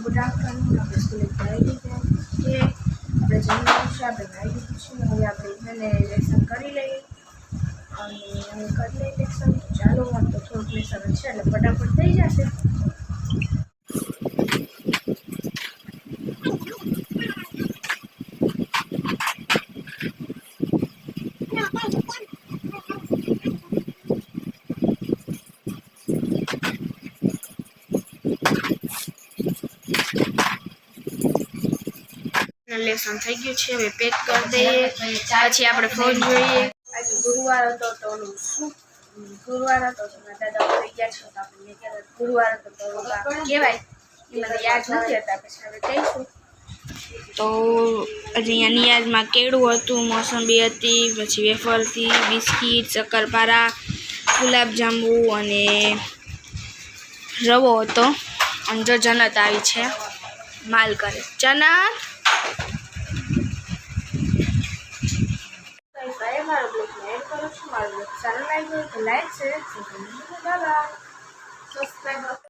Good afternoon. આપણે સ્કૂલે આવી ગયા છે. આપણે જમી છે, આપણે નાહી લીધું છે. હવે આપણે એને લેસન કરી લઈએ અને હવે કરી લઈએ લેસન. ચાલો તો થોડુંક લેસન છે એટલે ફટાફટ થઈ જશે. લેસન થઈ ગયું છે. હવે પેક કરી દઈએ, પછી આપણે ફોન જોઈએ. આજે ગુરુવાર હતો તો ગુરુવાર હતો તો મારા દાદા થઈ ગયા છે. તો આપણે ગુરુવાર હતો તો કહેવાય એ મને યાદ નથી હતા. પછી હવે કહીશું. તો અહીંયા નિયાઝમાં કેળું હતું, મોસંબી હતી, પછી વેફર હતી, બિસ્કીટ, શક્કરપારા, ગુલાબજાંબુ અને રવો હતો. અને જો જનત આવી છે માલ કરે. જનત મારો બ્લોગને એડ કરું છું. મારો બ્લોગ સારો લાગ્યો તો લાઈક, શેર, સબસ્ક્રાઈબ